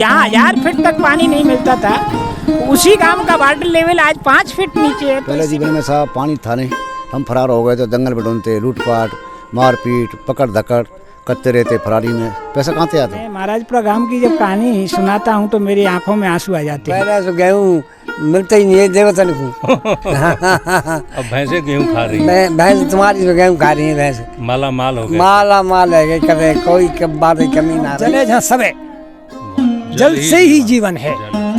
यहाँ 1000 फीट तक पानी नहीं मिलता था, उसी गांव का वाटर लेवल आज 5 फीट नीचे है। पहले जीवन में साहब पानी था नहीं, हम फरार हो गए तो जंगल में ढूंढते, लूटपाट, मारपीट, पकड़ धकड़ करते रहते फरारी में। पैसा कहाँ से आता? मैं महाराजपुरा गांव की जब कहानी सुनाता हूँ तो मेरी आंखों में आंसू आ जाते हैं। पहले तो गेहूँ मिलता ही नहीं है, देवतन को। अब भैंसे गेहूं खा रही है, भैंस तुम्हारी तो गेहूँ खा रही है, भैंस माला माल हो गए। माला माल है, कभी कोई बात कमी ना रही। चले जहाँ सबे जल से ही जीवन है।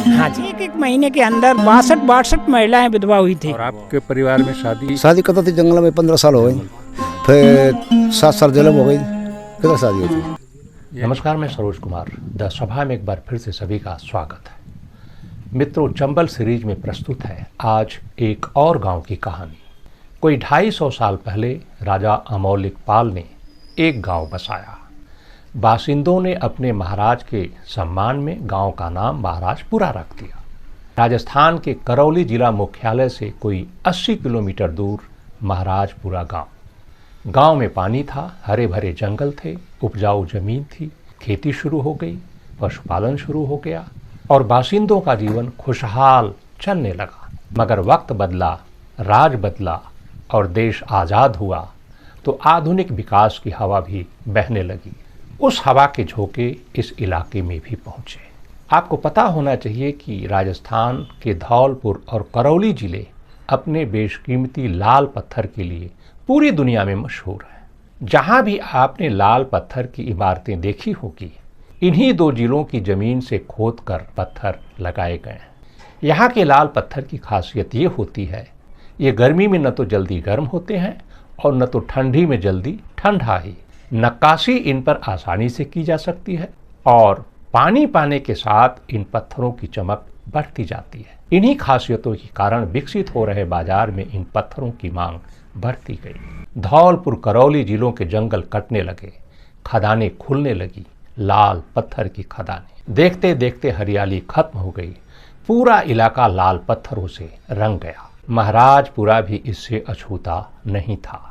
हाँ जी, एक महीने के अंदर 62 महिलाएं विधवा हुई थी। और आपके परिवार में शादी करता थी जंगल में 15 साल हो गई, फिर 7 साल जलब हो गई, कितना शादी होती। नमस्कार, मैं सरोज कुमार द सभा में एक बार फिर से सभी का स्वागत है। मित्रों, चंबल सीरीज में प्रस्तुत है आज एक और गांव की कहानी। कोई 250 साल पहले राजा अमौलिक पाल ने एक गांव बसाया। बासिंदों ने अपने महाराज के सम्मान में गांव का नाम महाराजपुरा रख दिया। राजस्थान के करौली जिला मुख्यालय से कोई 80 किलोमीटर दूर महाराजपुरा गांव। गांव में पानी था, हरे भरे जंगल थे, उपजाऊ जमीन थी, खेती शुरू हो गई, पशुपालन शुरू हो गया और बासिंदों का जीवन खुशहाल चलने लगा। मगर वक्त बदला, राज बदला और देश आज़ाद हुआ तो आधुनिक विकास की हवा भी बहने लगी। उस हवा के झोंके इस इलाके में भी पहुँचे। आपको पता होना चाहिए कि राजस्थान के धौलपुर और करौली जिले अपने बेशकीमती लाल पत्थर के लिए पूरी दुनिया में मशहूर है। जहाँ भी आपने लाल पत्थर की इमारतें देखी होगी, इन्हीं 2 जिलों की ज़मीन से खोदकर पत्थर लगाए गए हैं। यहाँ के लाल पत्थर की खासियत ये होती है, ये गर्मी में न तो जल्दी गर्म होते हैं और न तो ठंडी में जल्दी ठंडा ही। नक्काशी इन पर आसानी से की जा सकती है और पानी पाने के साथ इन पत्थरों की चमक बढ़ती जाती है। इन्हीं खासियतों के कारण विकसित हो रहे बाजार में इन पत्थरों की मांग बढ़ती गई। धौलपुर करौली जिलों के जंगल कटने लगे, खदानें खुलने लगी, लाल पत्थर की खदानें। देखते देखते हरियाली खत्म हो गई, पूरा इलाका लाल पत्थरों से रंग गया। महाराजपुरा भी इससे अछूता नहीं था।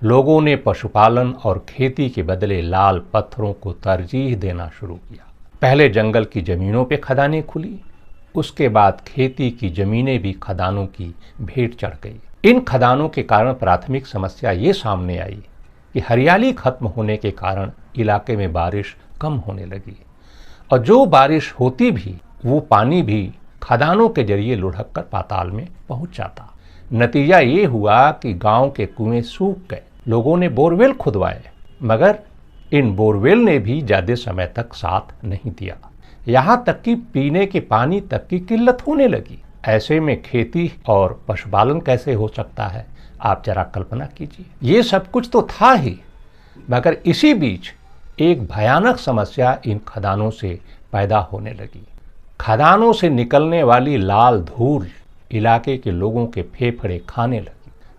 लोगों ने पशुपालन और खेती के बदले लाल पत्थरों को तरजीह देना शुरू किया। पहले जंगल की जमीनों पे खदानें खुली, उसके बाद खेती की जमीनें भी खदानों की भेंट चढ़ गई। इन खदानों के कारण प्राथमिक समस्या ये सामने आई कि हरियाली खत्म होने के कारण इलाके में बारिश कम होने लगी और जो बारिश होती भी वो पानी भी खदानों के जरिए लुढ़क कर पाताल में पहुंच जाता। नतीजा ये हुआ कि गांव के कुएं सूख गए। लोगों ने बोरवेल खुदवाए, मगर इन बोरवेल ने भी ज़्यादा समय तक साथ नहीं दिया। यहाँ तक कि पीने के पानी तक की किल्लत होने लगी। ऐसे में खेती और पशुपालन कैसे हो सकता है, आप जरा कल्पना कीजिए। ये सब कुछ तो था ही, मगर इसी बीच एक भयानक समस्या इन खदानों से पैदा होने लगी। खदानों से निकलने वाली लाल धूल इलाके के लोगों के फेफड़े खाने लगी।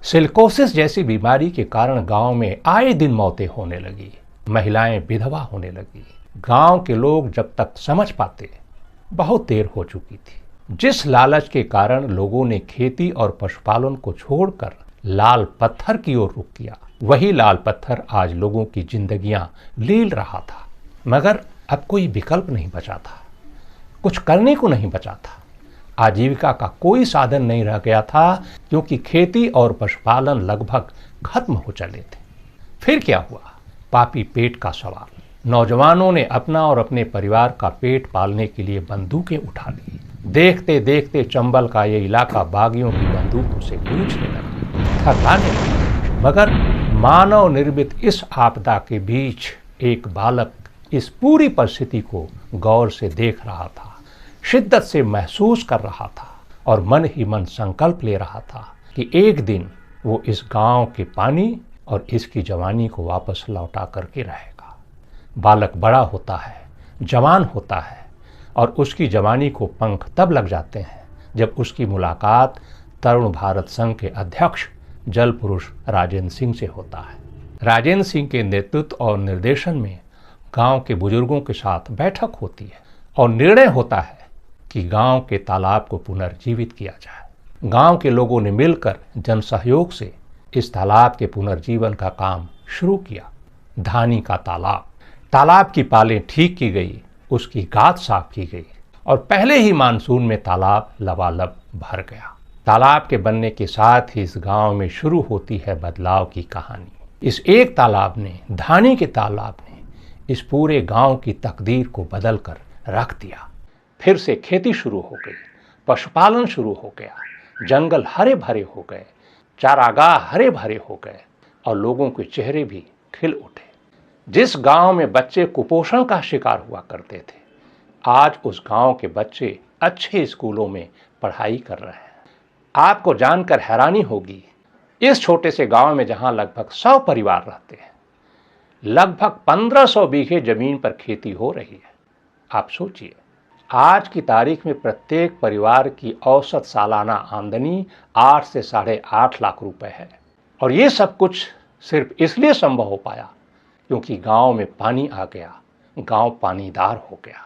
सिलिकोसिस जैसी बीमारी के कारण गांव में आए दिन मौतें होने लगी, महिलाएं विधवा होने लगी। गांव के लोग जब तक समझ पाते, बहुत देर हो चुकी थी। जिस लालच के कारण लोगों ने खेती और पशुपालन को छोड़कर लाल पत्थर की ओर रुख किया, वही लाल पत्थर आज लोगों की जिंदगियां लील रहा था। मगर अब कोई विकल्प नहीं बचा था, कुछ करने को नहीं बचा था। आजीविका का कोई साधन नहीं रह गया था, क्योंकि खेती और पशुपालन लगभग खत्म हो चले थे। फिर क्या हुआ? पापी पेट का सवाल। नौजवानों ने अपना और अपने परिवार का पेट पालने के लिए बंदूकें उठा ली। देखते देखते चंबल का ये इलाका बागियों की बंदूकों से गूंजने लगा, थर्राने लगा। मगर मानव निर्मित इस आपदा के बीच एक बालक इस पूरी परिस्थिति को गौर से देख रहा था, शिद्दत से महसूस कर रहा था और मन ही मन संकल्प ले रहा था कि एक दिन वो इस गांव के पानी और इसकी जवानी को वापस लौटा करके रहेगा। बालक बड़ा होता है, जवान होता है और उसकी जवानी को पंख तब लग जाते हैं जब उसकी मुलाकात तरुण भारत संघ के अध्यक्ष जल पुरुष राजेंद्र सिंह से होता है। राजेंद्र सिंह के नेतृत्व और निर्देशन में गांव के बुजुर्गों के साथ बैठक होती है और निर्णय होता है कि गांव के तालाब को पुनर्जीवित किया जाए। गांव के लोगों ने मिलकर जन सहयोग से इस तालाब के पुनर्जीवन का काम शुरू किया। धानी का तालाब की पालें ठीक की गई, उसकी गाद साफ की गई और पहले ही मानसून में तालाब लबालब भर गया। तालाब के बनने के साथ ही इस गांव में शुरू होती है बदलाव की कहानी। इस एक तालाब ने, धानी के तालाब ने, इस पूरे गांव की तकदीर को बदल कर रख दिया। फिर से खेती शुरू हो गई, पशुपालन शुरू हो गया, जंगल हरे भरे हो गए, चारागाह हरे भरे हो गए और लोगों के चेहरे भी खिल उठे। जिस गांव में बच्चे कुपोषण का शिकार हुआ करते थे, आज उस गांव के बच्चे अच्छे स्कूलों में पढ़ाई कर रहे हैं। आपको जानकर हैरानी होगी, इस छोटे से गांव में जहां लगभग 100 परिवार रहते हैं, लगभग 1500 बीघे जमीन पर खेती हो रही है। आप सोचिए, आज की तारीख में प्रत्येक परिवार की औसत सालाना आमदनी 8 से 8.5 लाख रुपए है। और ये सब कुछ सिर्फ इसलिए संभव हो पाया क्योंकि गांव में पानी आ गया, गांव पानीदार हो गया।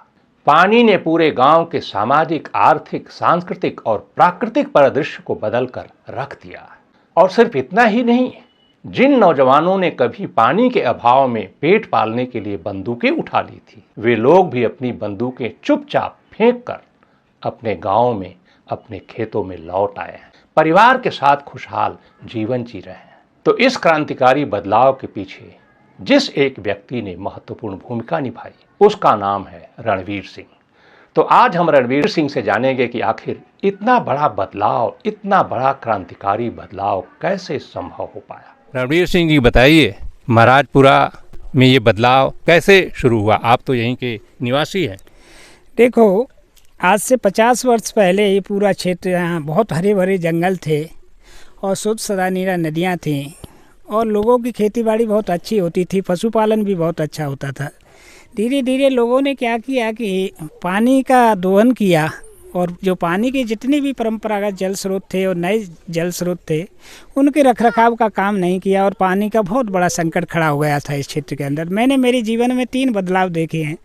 पानी ने पूरे गांव के सामाजिक, आर्थिक, सांस्कृतिक और प्राकृतिक परिदृश्य को बदलकर रख दिया। और सिर्फ इतना ही नहीं, जिन नौजवानों ने कभी पानी के अभाव में पेट पालने के लिए बंदूकें उठा ली थी, वे लोग भी अपनी बंदूकें चुपचाप फेंक कर अपने गांव में, अपने खेतों में लौट आए हैं, परिवार के साथ खुशहाल जीवन जी रहे हैं। तो इस क्रांतिकारी बदलाव के पीछे जिस एक व्यक्ति ने महत्वपूर्ण भूमिका निभाई, उसका नाम है रणवीर सिंह। तो आज हम रणवीर सिंह से जानेंगे कि आखिर इतना बड़ा बदलाव, इतना बड़ा क्रांतिकारी बदलाव कैसे संभव हो पाया। रणवीर सिंह जी बताइए, महाराजपुरा में ये बदलाव कैसे शुरू हुआ? आप तो यहीं के निवासी हैं। देखो, आज से 50 वर्ष पहले ये पूरा क्षेत्र, यहाँ बहुत हरे भरे जंगल थे और शुद्ध सदा नीरा नदियाँ थीं और लोगों की खेतीबाड़ी बहुत अच्छी होती थी, पशुपालन भी बहुत अच्छा होता था। धीरे धीरे लोगों ने क्या किया कि पानी का दोहन किया और जो पानी के जितने भी परंपरागत जल स्रोत थे और नए जल स्रोत थे, उनके रखरखाव का काम नहीं किया और पानी का बहुत बड़ा संकट खड़ा हो गया था इस क्षेत्र के अंदर। मैंने मेरे जीवन में 3 बदलाव देखे हैं।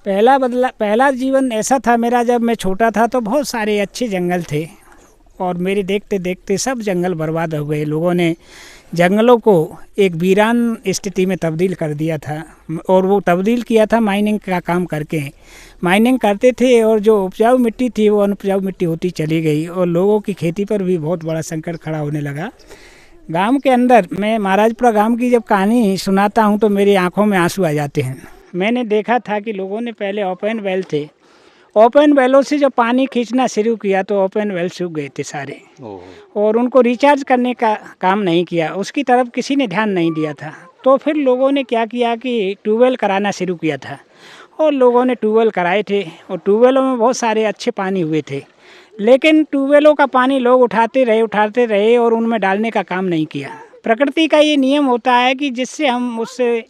पहला जीवन ऐसा था मेरा, जब मैं छोटा था तो बहुत सारे अच्छे जंगल थे और मेरे देखते देखते सब जंगल बर्बाद हो गए। लोगों ने जंगलों को एक वीरान स्थिति में तब्दील कर दिया था और वो तब्दील किया था माइनिंग का काम करके। माइनिंग करते थे और जो उपजाऊ मिट्टी थी वो अनुपजाऊ मिट्टी होती चली गई और लोगों की खेती पर भी बहुत बड़ा संकट खड़ा होने लगा। गांव के अंदर, मैं महाराजपुरा गांव की जब कहानी सुनाता हूं तो मेरी आंखों में आंसू आ जाते हैं। मैंने देखा था कि लोगों ने पहले ओपन वेल थे, ओपन वेलों से जब पानी खींचना शुरू किया तो ओपन वेल सूख गए थे सारे और उनको रिचार्ज करने का काम नहीं किया, उसकी तरफ किसी ने ध्यान नहीं दिया था। तो फिर लोगों ने क्या किया कि ट्यूबवेल कराना शुरू किया था और लोगों ने ट्यूबवेल कराए थे और ट्यूबवेलों में बहुत सारे अच्छे पानी हुए थे, लेकिन ट्यूबवेलों का पानी लोग उठाते रहे और उनमें डालने का काम नहीं किया। प्रकृति का ये नियम होता है कि जिससे हम उससे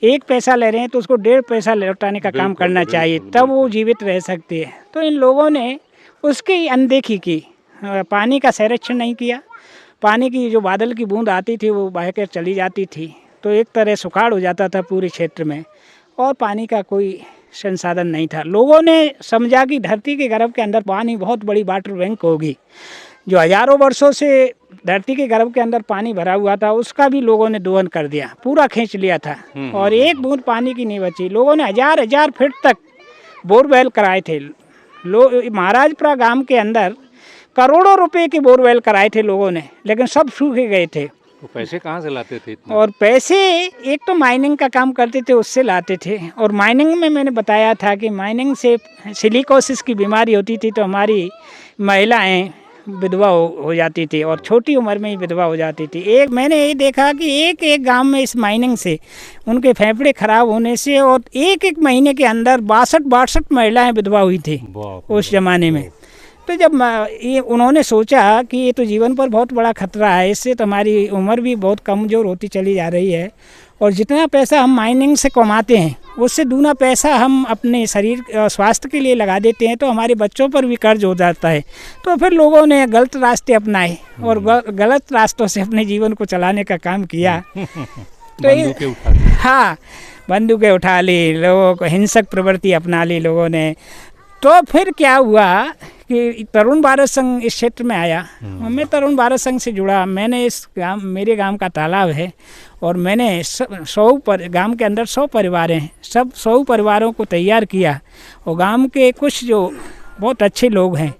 1 पैसा ले रहे हैं तो उसको 1.5 पैसा लौटाने का काम करना चाहिए, तब वो जीवित रह सकती है। तो इन लोगों ने उसकी अनदेखी की, पानी का संरक्षण नहीं किया। पानी की जो बादल की बूंद आती थी वो बहकर चली जाती थी, तो एक तरह सुखाड़ हो जाता था पूरे क्षेत्र में और पानी का कोई संसाधन नहीं था। लोगों ने समझा कि धरती के गर्भ के अंदर पानी बहुत बड़ी वाटर बैंक होगी। जो हजारों वर्षों से धरती के गर्भ के अंदर पानी भरा हुआ था, उसका भी लोगों ने दोहन कर दिया, पूरा खींच लिया था और एक बूंद पानी की नहीं बची। लोगों ने हजार फीट तक बोरवेल कराए थे। महाराजपुरा गांव के अंदर करोड़ों रुपए के बोरवेल कराए थे लोगों ने, लेकिन सब सूखे गए थे। तो पैसे कहाँ से लाते थे इतना? और पैसे एक तो माइनिंग का काम करते थे, उससे लाते थे। और माइनिंग में मैंने बताया था कि माइनिंग से सिलिकोसिस की बीमारी होती थी, तो हमारी महिलाएं विधवा हो जाती थी और छोटी उम्र में ही विधवा हो जाती थी। मैंने ये देखा कि एक गांव में इस माइनिंग से उनके फेफड़े खराब होने से और एक महीने के अंदर 62 महिलाएं विधवा हुई थी उस ज़माने में। तो जब ये उन्होंने सोचा कि ये तो जीवन पर बहुत बड़ा खतरा है, इससे तो हमारी उम्र भी बहुत कमज़ोर होती चली जा रही है और जितना पैसा हम माइनिंग से कमाते हैं उससे दूना पैसा हम अपने शरीर स्वास्थ्य के लिए लगा देते हैं, तो हमारे बच्चों पर भी कर्ज हो जाता है। तो फिर लोगों ने गलत रास्ते अपनाए और गलत रास्तों से अपने जीवन को चलाने का काम किया। तो हाँ, बंदूकें उठा ली, लोगों को हिंसक प्रवृत्ति अपना ली लोगों ने। तो फिर क्या हुआ कि तरुण भारत संघ इस क्षेत्र में आया। मैं तरुण भारत संघ से जुड़ा। मैंने इस गांव, मेरे गांव का तालाब है और मैंने 100 गांव के अंदर 100 परिवार हैं, सब 100 परिवारों को तैयार किया। और गांव के कुछ जो बहुत अच्छे लोग हैं,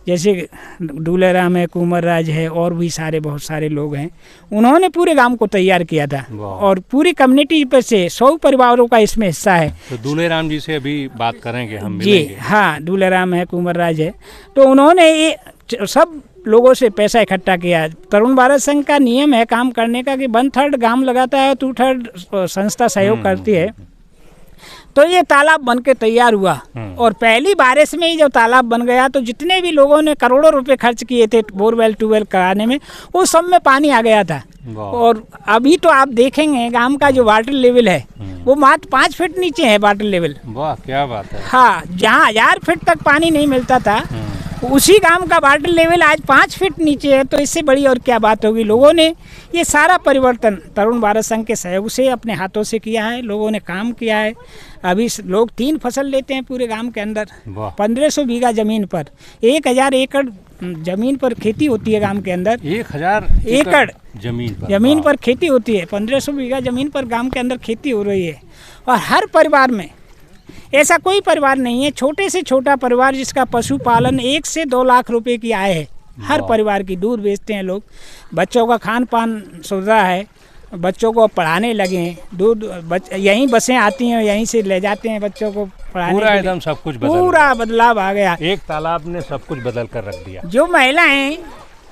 जैसे डूलेराम है, कुंवर राज है, और भी सारे बहुत सारे लोग हैं, उन्होंने पूरे गांव को तैयार किया था। और पूरी कम्युनिटी पर से 100 परिवारों का इसमें हिस्सा है। तो डूलेराम जी से अभी बात करेंगे हम, जी मिलेंगे। हाँ, डूलेराम है, कुंवर राज है। तो उन्होंने ये सब लोगों से पैसा इकट्ठा किया। तरुण भारत संघ का नियम है काम करने का कि 1/3 गांव लगाता है, 2/3 संस्था सहयोग करती है। तो ये तालाब बन के तैयार हुआ और पहली बारिश में ही जब तालाब बन गया तो जितने भी लोगों ने करोड़ों रुपए खर्च किए थे बोरवेल ट्यूबवेल कराने में, वो सब में पानी आ गया था। और अभी तो आप देखेंगे गांव का जो वाटर लेवल है वो मात्र 5 फीट नीचे है वाटर लेवल। वाह, क्या बात है। हाँ, जहाँ 1000 फीट तक पानी नहीं मिलता था, उसी गांव का वाटर लेवल आज 5 फीट नीचे है। तो इससे बड़ी और क्या बात होगी। लोगों ने ये सारा परिवर्तन तरुण भारत संघ के सहयोग से अपने हाथों से किया है। लोगों ने काम किया है। अभी लोग 3 फसल लेते हैं पूरे गांव के अंदर। 1500 बीघा जमीन पर 1000 एकड़ जमीन पर खेती होती है गांव के अंदर। 1000 एकड़ जमीन पर खेती होती है। 1500 बीघा जमीन पर गांव के अंदर खेती हो रही है। और हर परिवार में ऐसा कोई परिवार नहीं है, छोटे से छोटा परिवार जिसका पशुपालन 1 से 2 लाख रुपए की आय है। हर परिवार की दूध बेचते हैं लोग। बच्चों का खान पान सुविधा है, बच्चों को पढ़ाने लगे हैं। दूध यहीं बसें आती हैं, यहीं से ले जाते हैं बच्चों को पढ़ाने। पूरा एकदम सब कुछ पूरा बदलाव आ गया। एक तालाब ने सब कुछ बदल कर रख दिया। जो महिलाएं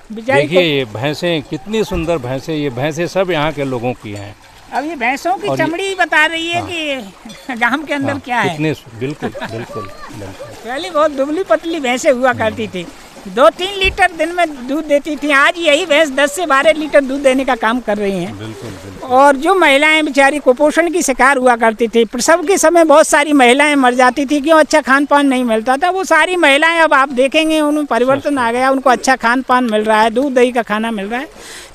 बेचारी, देखिए ये भैंसें, कितनी सुंदर भैंसें। ये भैंसें सब यहाँ के लोगों की हैं। अब ये भैंसों की चमड़ी बता रही है कि गांव के अंदर क्या है। कितने बिल्कुल बिल्कुल पहले बहुत दुबली पतली भैंसें हुआ करती थी, 2-3 लीटर दिन में दूध देती थी। आज यही भैंस 10 से 12 लीटर दूध देने का काम कर रही हैं। बिल्कुल। और जो महिलाएं बेचारी कुपोषण की शिकार हुआ करती थी, प्रसव के समय बहुत सारी महिलाएं मर जाती थी, क्यों? अच्छा खान पान नहीं मिलता था। वो सारी महिलाएं अब आप देखेंगे उनमें परिवर्तन आ गया, उनको अच्छा खान पान मिल रहा है, दूध दही का खाना मिल रहा है।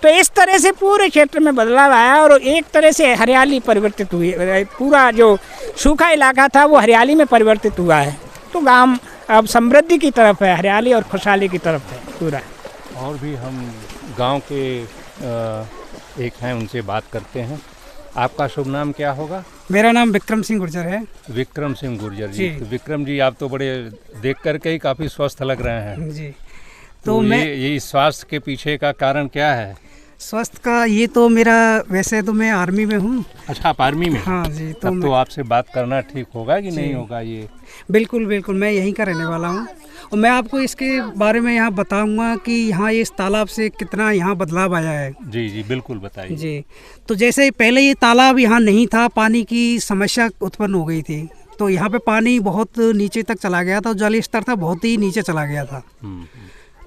तो इस तरह से पूरे क्षेत्र में बदलाव आया और एक तरह से हरियाली परिवर्तित हुई। पूरा जो सूखा इलाका था वो हरियाली में परिवर्तित हुआ है। तो गाँव अब समृद्धि की तरफ है, हरियाली और खुशहाली की तरफ है पूरा। और भी हम गांव के एक हैं, उनसे बात करते हैं। आपका शुभ नाम क्या होगा? मेरा नाम विक्रम सिंह गुर्जर है। विक्रम सिंह गुर्जर जी। तो विक्रम जी, आप तो बड़े देख करके ही काफ़ी स्वस्थ लग रहे हैं जी। तो ये स्वास्थ्य के पीछे का कारण क्या है? स्वास्थ्य का ये तो मेरा, वैसे तो मैं आर्मी में हूँ। अच्छा, आप आर्मी में? हाँ जी। तब तो आपसे बात करना ठीक होगा कि नहीं होगा? ये बिल्कुल बिल्कुल, मैं यहीं का रहने वाला हूँ और मैं आपको इसके बारे में यहाँ बताऊँगा कि यहाँ इस तालाब से कितना यहाँ बदलाव आया है। जी जी, बिल्कुल बताइए जी। तो जैसे पहले ये तालाब यहाँ नहीं था, पानी की समस्या उत्पन्न हो गई थी, तो यहाँ पे पानी बहुत नीचे तक चला गया था, जल स्तर था बहुत ही नीचे चला गया था।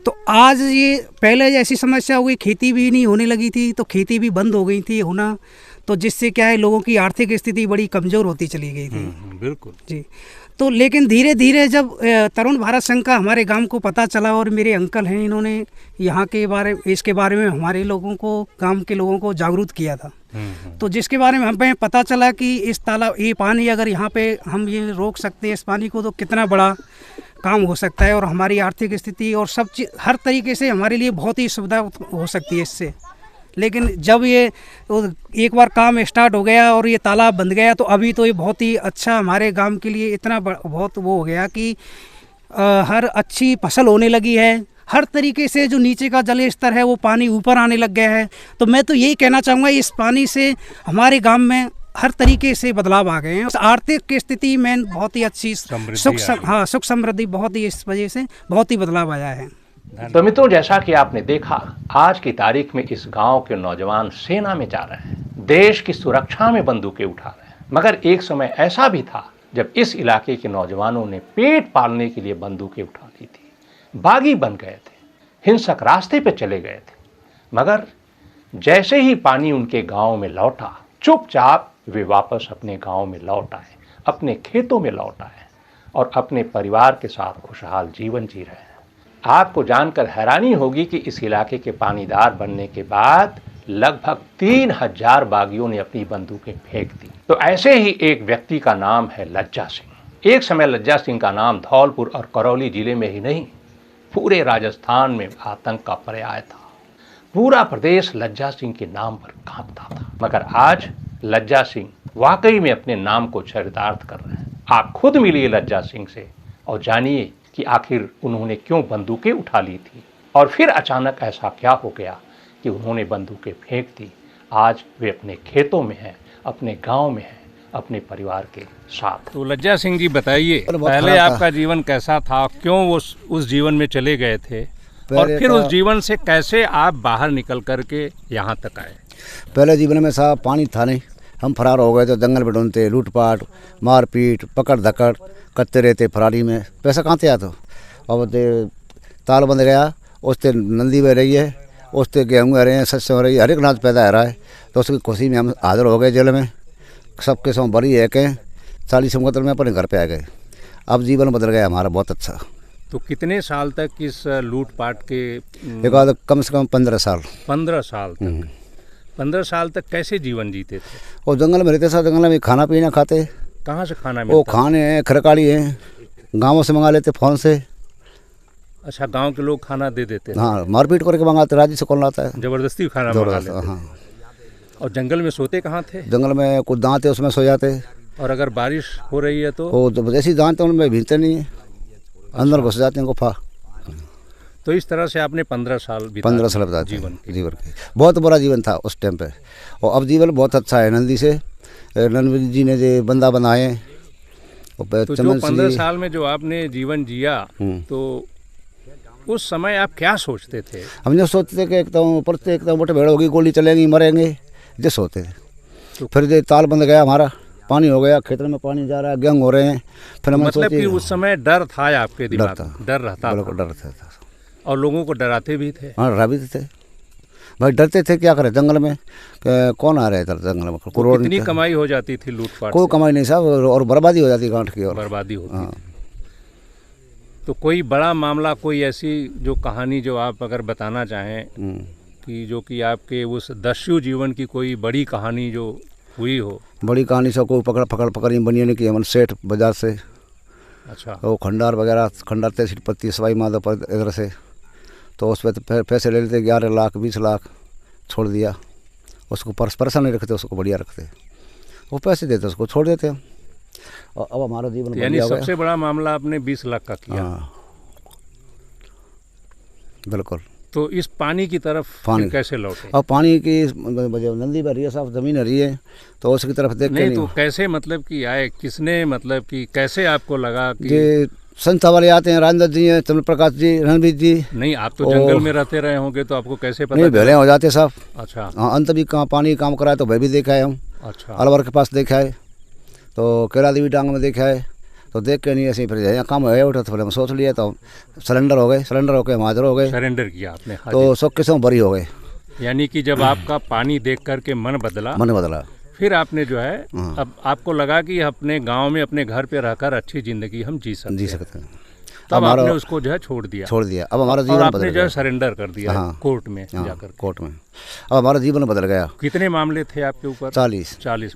तो आज ये पहले ऐसी समस्या हो गई, खेती भी नहीं होने लगी थी, तो खेती भी बंद हो गई थी होना, तो जिससे क्या है लोगों की आर्थिक स्थिति बड़ी कमज़ोर होती चली गई थी। बिल्कुल जी। तो लेकिन धीरे धीरे जब तरुण भारत संघ का हमारे गांव को पता चला और मेरे अंकल हैं, इन्होंने यहाँ के इसके बारे में हमारे लोगों को, गांव के लोगों को जागरूक किया था। तो जिसके बारे में हमें पता चला कि इस तालाब, ये पानी अगर यहाँ पे हम ये रोक सकते हैं इस पानी को, तो कितना बड़ा काम हो सकता है और हमारी आर्थिक स्थिति और सब चीज़ हर तरीके से हमारे लिए बहुत ही सुविधा हो सकती है इससे। लेकिन जब ये एक बार काम स्टार्ट हो गया और ये तालाब बंद गया, तो अभी तो ये बहुत ही अच्छा हमारे गांव के लिए इतना बहुत वो हो गया कि हर अच्छी फसल होने लगी है। हर तरीके से जो नीचे का जल स्तर है वो पानी ऊपर आने लग गया है। तो मैं तो यही कहना चाहूँगा, इस पानी से हमारे गांव में हर तरीके से बदलाव आ गए हैं। आर्थिक स्थिति में बहुत ही अच्छी सुख समृद्धि बहुत ही, इस वजह से बहुत ही बदलाव आया है। तो मित्रों, जैसा कि आपने देखा, आज की तारीख में इस गांव के नौजवान सेना में जा रहे हैं, देश की सुरक्षा में बंदूकें उठा रहे हैं। मगर एक समय ऐसा भी था जब इस इलाके के नौजवानों ने पेट पालने के लिए बंदूकें उठा ली थी, बागी बन गए थे, हिंसक रास्ते पे चले गए थे। मगर जैसे ही पानी उनके गांव में लौटा, चुपचाप वे वापस अपने गांव में लौट आए, अपने खेतों में लौट आए और अपने परिवार के साथ खुशहाल जीवन जी रहे हैं। आपको जानकर हैरानी होगी कि इस इलाके के पानीदार बनने के बाद लगभग 3000 बागियों ने अपनी बंदूकें फेंक दी। तो ऐसे ही एक व्यक्ति का नाम है लज्जा सिंह। एक समय लज्जा सिंह का नाम धौलपुर और करौली जिले में ही नहीं, पूरे राजस्थान में आतंक का पर्याय था। पूरा प्रदेश लज्जा सिंह के नाम पर कांपता था। मगर आज लज्जा सिंह वाकई में अपने नाम को चरितार्थ कर रहे हैं। आप खुद मिलिए लज्जा सिंह से और जानिए कि आखिर उन्होंने क्यों बंदूकें उठा ली थी और फिर अचानक ऐसा क्या हो गया कि उन्होंने बंदूकें फेंक दी। आज वे अपने खेतों में हैं, अपने गांव में हैं, अपने परिवार के साथ। तो लज्जा सिंह जी बताइए, अरे बहुत पहले खराब था। आपका जीवन कैसा था, क्यों उस जीवन में चले गए थे और पहले फिर का- उस जीवन से कैसे आप बाहर निकल करके यहाँ तक आए? पहले जीवन में साहब पानी था नहीं, हम फरार हो गए तो जंगल में ढूंढते, लूटपाट मारपीट पकड़ धकड़ करते रहते फरारी में। पैसा कहाँ से आता तो अब ताल बंद गया, उससे नंदी बह रही है, उससे गेहूँ आ रहे हैं, सस्ते हो रही है, हर एक अनाज पैदा हो रहा है। तो उसकी खुशी में हम हाजिर हो गए जेल में, सबके सब बड़ी है के 40 मुकदमे में अपने घर पे आ गए। अब जीवन बदल गया हमारा बहुत अच्छा। तो कितने साल तक इस लूटपाट के? एक बाद कम से कम 15 साल। 15 साल तक। 15 साल तक कैसे जीवन जीते थे? और जंगल में रहते साथ, जंगल में खाना पीना खाते, कहाँ से खाना वो मिलता? खाने हैं खरकाड़ी हैं, गाँवों से मंगा लेते फ़ोन से। अच्छा, गांव के लोग खाना दे देते थे? हाँ, मारपीट करके मंगाते, राज्य से कौन लाता है जबरदस्ती खाना मंगा जबरदस्त। लेते? हाँ, और जंगल में सोते कहाँ थे? जंगल में कुछ दांत है उसमें सो जाते, और अगर बारिश हो रही है तो? वो जब जैसी दांत है उनमें भीनते नहीं है, अंदर घुस जाते हैं गुफा। तो इस तरह से आपने 15 साल बिता 15 साल दिए बताते जीवन हैं जीवन के। बहुत बुरा जीवन था उस टाइम पे, और अब जीवन बहुत अच्छा है। नंदी से नंदी जी ने जो बंदा बनाए, और तो जो चमन 15 सिंह- साल में जो आपने जीवन जिया, तो उस समय आप क्या सोचते थे? हम जो सोचते थे कि एकदम पड़ते, एकदम मोटे भेड़ होगी, गोली चलेंगी, मरेंगे, जो सोचते थे। तो- फिर जो ताल बंद गया हमारा, पानी हो गया, खेतों में पानी जा रहा है, गेहूँ हो रहे हैं, फिर हमने मतलब सोचे कि उस समय डर था आपके दिमाग डर था। में? डर रहता बिल्कुल था डर था। और लोगों को डराते भी थे? हाँ, डरा भी थे भाई, डरते थे। क्या करें जंगल में, कौन आ रहा है इधर जंगल में, तो करोड़ कितनी नहीं था। कमाई हो जाती थी लूटपाट कोई से? कमाई नहीं साहब, और बर्बादी हो जाती गांठ की। और बर्बादी होती हाँ। थी। तो कोई बड़ा मामला, कोई ऐसी जो कहानी जो आप अगर बताना चाहें कि जो कि आपके उस दस्यु जीवन की कोई बड़ी कहानी जो हुई हो? बड़ी कहानी सब को पकड़ी बनी नहीं की हमन सेठ बाजार से, अच्छा। वो खंडार वगैरह, खंडार तहसील पत्ती सवाई माधोपुर इधर से, तो उस पर तो पैसे ले लेते 11 लाख 20 लाख छोड़ दिया। उसको परेशान नहीं रखते, उसको बढ़िया रखते, वो पैसे देते उसको छोड़ देते हम। और अब हमारा जीवन यानी बढ़िया हो गया। सबसे बड़ा मामला आपने 20 लाख का किया। हाँ बिल्कुल। तो इस पानी की तरफ पानी। फिर कैसे लौटे? अब पानी की नंदी बह रही है साहब, जमीन हरी है, तो उसकी तरफ देख के नहीं, नहीं तो कैसे मतलब कि आए, किसने मतलब कि कैसे आपको लगा कि? ये संस्था वाले आते हैं, राजेंद्र जी हैं, चंद्र प्रकाश जी, रणवीर जी। नहीं, आप तो जंगल में रहते रहे होंगे, तो आपको कैसे पता नहीं, चला? भेड़े हो जाते साहब। अच्छा हाँ, अंत भी कहाँ पानी काम कराए तो भाई भी देखा है हम, अच्छा। अलवर के पास देखा है, तो केला देवी डांग में देखा है। तो देख के नहीं ऐसे ही फिर यहाँ काम है उठा, तो फिर हम सोच लिया, तो सरेंडर हो गए। सरेंडर होकर हम हाजिर हो गए, सरेंडर किया आपने? हाँ तो सब के सब बरी हो गए। जी। यानी कि जब आपका पानी देख करके मन बदला, मन बदला। फिर आपने जो है, हाँ। अब आपको लगा कि अपने गांव में अपने घर पे रहकर अच्छी जिंदगी हम जी सकते जी हैं। सकते हैं। तब हमारा आपने उसको जो है छोड़ दिया छोड़ दिया। अब हमारा और जीवन आपने बदल जो है गया। सरेंडर कर दिया हाँ। कोर्ट में हाँ, जाकर। कोर्ट में। अब हमारा जीवन बदल गया। कितने मामले थे आपके ऊपर? 40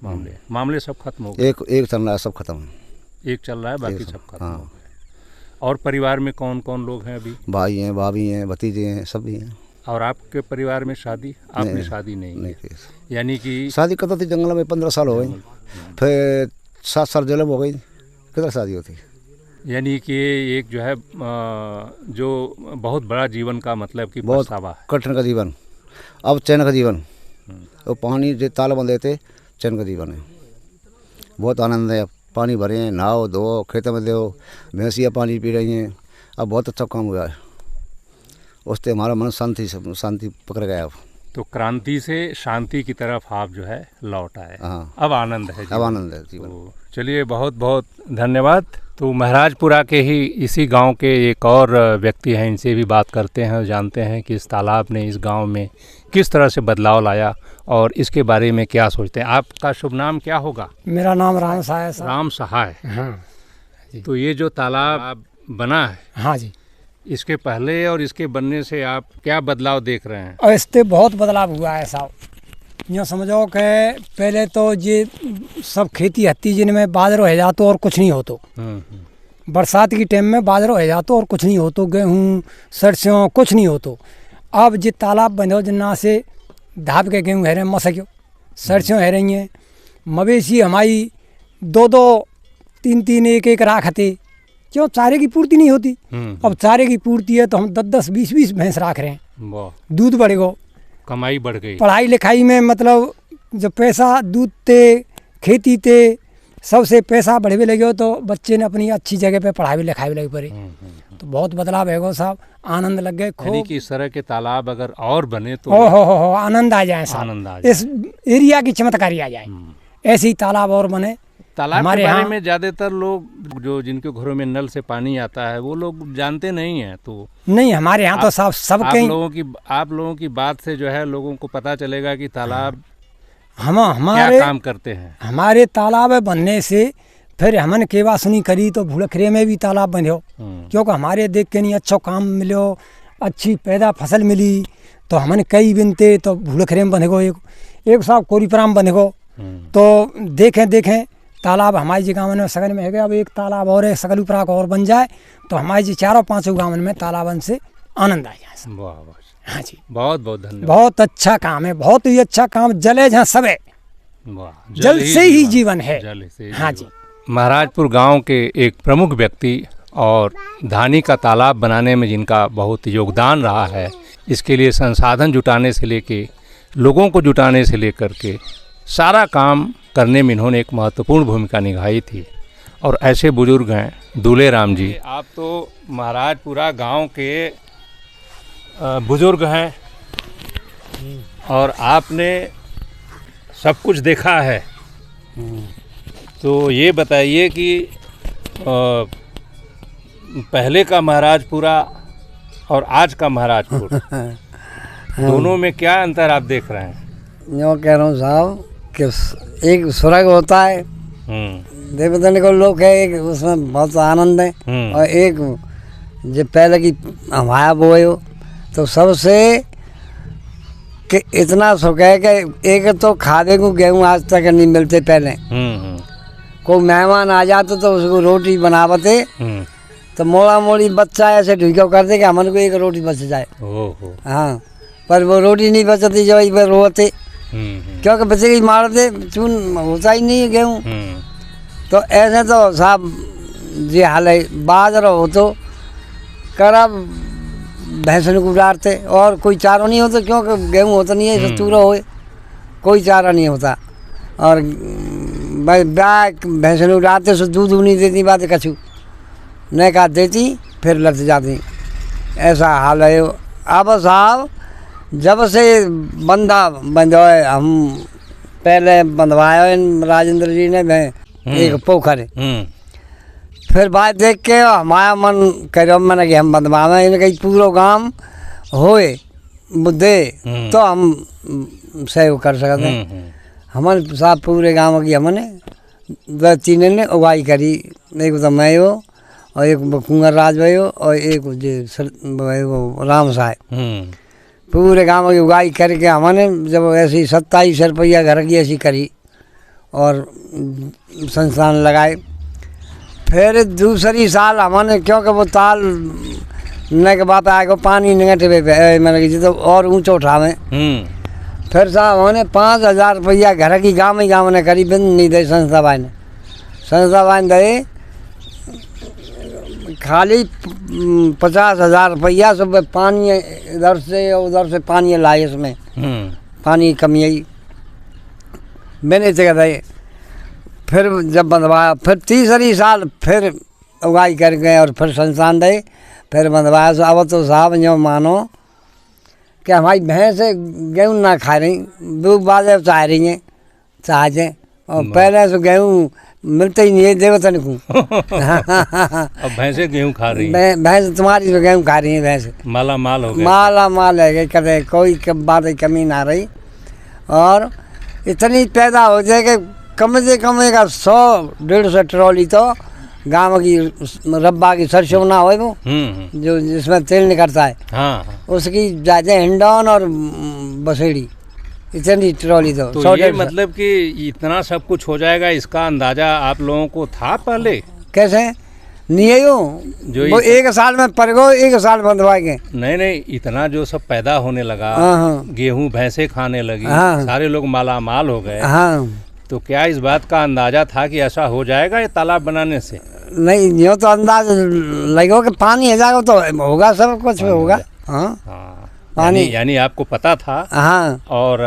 मामले सब खत्म हो गए? एक चल रहा है, सब खत्म। एक चल रहा है, बाकी एक- सब खत्म हाँ। हो गए। और परिवार में कौन कौन लोग हैं अभी? भाई हैं, भाभी हैं, भतीजे हैं, सब भी हैं। और आपके परिवार में शादी? आपने नहीं, शादी नहीं नहीं की? की। यानी कि शादी करता थी जंगल में, 15 साल हो गई, फिर 7 साल जेल में हो गई, किधर शादी होती। यानी कि एक जो है जो बहुत बड़ा जीवन का मतलब कि बहुत पछतावा है। कठिन का जीवन, अब चैन का जीवन। तो पानी जो ताल बंदे थे, चैन का जीवन है, बहुत आनंद है। अब पानी भरे हैं, नहाओ धो, खेतों में दो, भैंसियाँ पानी पी रही हैं। अब बहुत अच्छा काम हुआ है, उससे हमारा मन शांति पकड़ गया। अब तो क्रांति से शांति की तरफ आप जो है लौट आए। हाँ। अब आनंद है अब जीवन। आनंद है जीवन। तो चलिए, बहुत बहुत धन्यवाद। तो महाराजपुरा के ही इसी गांव के एक और व्यक्ति हैं, इनसे भी बात करते हैं और जानते हैं कि इस तालाब ने इस गांव में किस तरह से बदलाव लाया और इसके बारे में क्या सोचते हैं। आपका शुभ नाम क्या होगा? मेरा नाम राम सहाय साहब। राम सहाय। हाँ तो ये जो तालाब बना है, हाँ जी, इसके पहले और इसके बनने से आप क्या बदलाव देख रहे हैं? और इससे बहुत बदलाव हुआ है साहब। यूँ समझो कि पहले तो ये सब खेती हत्ती जिनमें बाजरो है जातो और कुछ नहीं होतो, बरसात की टाइम में बाजरा हो जातो और कुछ नहीं हो तो, गेहूँ सरसों कुछ नहीं हो तो। अब जो तालाब बंधो जिन्ना से धाप के गेहूँ है मसक्यो, सरसों है रही हैं, मवेशी हमारी 2-2 3-3 1-1 राखते, क्यों चारे की पूर्ति नहीं होती। अब चारे की पूर्ति है तो हम 10-10 20-20 भैंस राख रहे हैं, दूध बढ़ गो, कमाई बढ़ गई। पढ़ाई लिखाई में मतलब जब पैसा दूध ते खेती ते सबसे पैसा बढ़े लगे तो बच्चे ने अपनी अच्छी जगह पे पढ़ाई लिखाई लगी पड़े, तो बहुत बदलाव है साहब, आनंद लग गए खूब। कि इस तरह के तालाब अगर और बने तो हो आनंद आ जाए साहब, आनंद आ जाए, इस एरिया की चमत्कारी आ जाए, ऐसे ही तालाब और बने। तालाब के बारे में ज्यादातर लोग जो जिनके घरों में नल से पानी आता है वो लोग जानते नहीं है, तो नहीं हमारे यहाँ तो साहब सब आप लोगों की बात से जो है लोगों को पता चलेगा कि तालाब हमारे क्या काम करते हैं। हमारे तालाब बनने से फिर हमने केवा सुनी करी तो भूलखरे में भी तालाब बंधो, क्योंकि हमारे देख के नहीं अच्छा काम मिलो, अच्छी पैदा फसल मिली, तो हमने कई बिनते तो भूलखरे में बंधे गो, एक साहब कोरीपराम बंधे गो, तो देखें तालाब हमारी जी गाँव में सगन में है गया। अब एक तालाब और है सगल उपरा और बन जाए तो हमारी जी 4-5 गाँव में तालाबन से आनंद आ जाए। वाह वाह, हाँ जी, बहुत बहुत धन्यवाद। बहुत अच्छा काम है, बहुत ही अच्छा काम। जले जहाँ सब है, जल से ही जीवन है। हाँ जी, महाराजपुर गांव के एक प्रमुख व्यक्ति और धानी का तालाब बनाने में जिनका बहुत योगदान रहा है, इसके लिए संसाधन जुटाने से लेके लोगों को जुटाने से लेकर के सारा काम करने में इन्होंने एक महत्वपूर्ण भूमिका निभाई थी। और ऐसे बुजुर्ग हैं दूल्हे राम जी। आप तो महाराजपुरा गांव के बुजुर्ग हैं और आपने सब कुछ देखा है, तो ये बताइए कि पहले का महाराजपुरा और आज का महाराजपुर दोनों में क्या अंतर आप देख रहे हैं? यूँ कह रहा हूँ साहब कि एक स्वर्ग होता है, देवतन को लोग है, एक उसमें बहुत आनंद है, और एक जो पहले की हमाया बोए हो तो सबसे कि इतना सुख है कि एक तो खाने को गेहूँ आज तक नहीं मिलते। पहले कोई मेहमान आ जाते तो उसको रोटी बनावते तो मोड़ा मोड़ी बच्चा ऐसे ढुका करते कि हमारे को एक रोटी बच जाए। हाँ, पर वो रोटी नहीं बचती जो इस रोते, क्योंकि बच्चे की मारते चून होता ही नहीं है गेहूँ। तो ऐसे तो साहब जी हाल है, बाजरा हो तो करा भैंसों को डालते और कोई चारा नहीं होता, क्योंकि गेहूँ होता नहीं है, सतूरा हो कोई चारा नहीं होता। और ब्याह भैंसों को डालते सो दूध नहीं देती, बात कछू नहीं का देती, फिर लग जाती, ऐसा हाल है। अब साहब जब से बंदा बंधवाए, हम पहले बंधवाए राजेंद्र जी ने एक पोखर, फिर बात देख के हमारा मन करो मैंने कि हम बंधवाए, इन्हें कहीं पूरा काम होए मुद्दे तो हम सहयोग कर सकते हैं। हमारे साहब पूरे गांव की हमने 2-3 ने उगाई करी, एक तो मैं हो और एक कुंवर राज भाई हो और एक वो राम साहब, पूरे गांव की उगाई करके हमने जब ऐसी 27 रुपया घर की ऐसी करी और संस्थान लगाए। फिर दूसरी साल हमने, क्योंकि वो ताल न के बाप आएगा पानी निगटे पे मैंने कि तो और ऊँचा उठावे, फिर साहब हमने 5000 रुपया घर की गाँव ने करीब नहीं दे संस्था भाई दे, खाली 50,000 रुपया सब पानी इधर से उधर से पानी लाए, इसमें पानी कमी आई मैंने जगह दे। फिर जब बंधवाया, फिर तीसरी साल फिर उगाई कर गए और फिर संस्थान दे, फिर बंधवाया। अब तो साहब जो मानो कि हमारी भैंस गेहूँ ना खा रही, दूध बाजे चाह रही हैं चाहते, और पहले से गेहूँ मिलते ही नहीं है, देखो तन को अब भैंसे गेहूँ खा रही हैं, भैंस तुम्हारी तो गेहूँ खा रही है, भैंस माला माल हो गए, माला माल है, कदे कोई बात कमी ना रही। और इतनी पैदा हो जाए कि कम से कम एक 100-150 ट्रॉली तो गाँव की रब्बा की सरसों ना हो वो जो जिसमें तेल निकलता है, उसकी जाते हिंडौन और बसेड़ी, इतनी ट्रॉली तो ये मतलब कि इतना सब कुछ हो जाएगा, इसका अंदाजा आप लोगों को था पहले? कैसे? नहीं है यो जो वो ये- एक साल में पर गो, एक साल बंधवाएंगे। नहीं इतना जो सब पैदा होने लगा, हाँ। गेहूं भैंसे खाने लगी, हाँ। सारे लोग माला माल हो गए, हाँ तो क्या इस बात का अंदाजा था कि ऐसा हो जाएगा ये तालाब बनाने से? नहीं, यो तो अंदाज लगो कि पानी है जाएगा तो होगा, सब कुछ होगा। हाँ हाँ, पानी- यानी आपको पता था हाँ और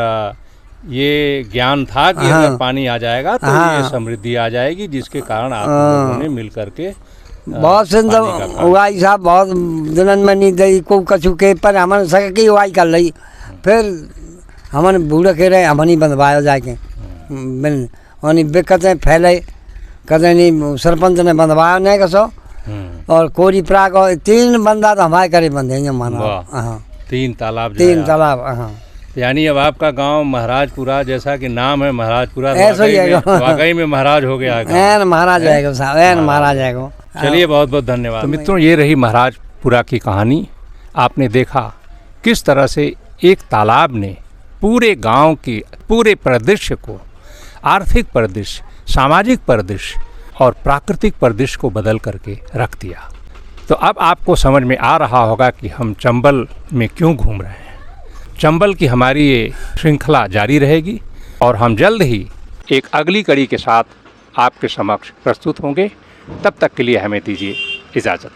ये ज्ञान था कि हाँ। अगर पानी आ जाएगा तो हाँ। ये समृद्धि आ जाएगी, जिसके कारण आप लोगों ने मिल करके बहुत से पानी का काम- उगाई साहब बहुत दिनन में नहीं दई को कछु के, पर हमन सके की उगाई कर ली, फिर हमन बूढ़े के रहे हमन ही बंधवाया जाके मिल और बेकते फैले, कदे नहीं सरपंच ने बंधवाया नहीं कसो, और कोरी प्राग और 3 बंदा तो हमारे करे बंधेंगे माना। वाह। हाँ 3 तालाब जो 3 है। तालाब। हाँ यानी अब आपका गांव महाराजपुरा, जैसा कि नाम है महाराजपुरा, ऐसा ही है। वाकई में महाराज हो गया गाँव। एन महाराज आएगा साहब, एन महाराज आएगा। चलिए बहुत बहुत धन्यवाद। तो मित्रों, ये रही महाराजपुरा की कहानी। आपने देखा किस तरह से एक तालाब ने पूरे गांव की पूरे परिदृश्य को, आर्थिक परिदृश्य, सामाजिक परिदृश्य और प्राकृतिक परिदृश्य को बदल करके रख दिया। तो अब आपको समझ में आ रहा होगा कि हम चंबल में क्यों घूम रहे हैं। चंबल की हमारी ये श्रृंखला जारी रहेगी और हम जल्द ही एक अगली कड़ी के साथ आपके समक्ष प्रस्तुत होंगे। तब तक के लिए हमें दीजिए इजाज़त।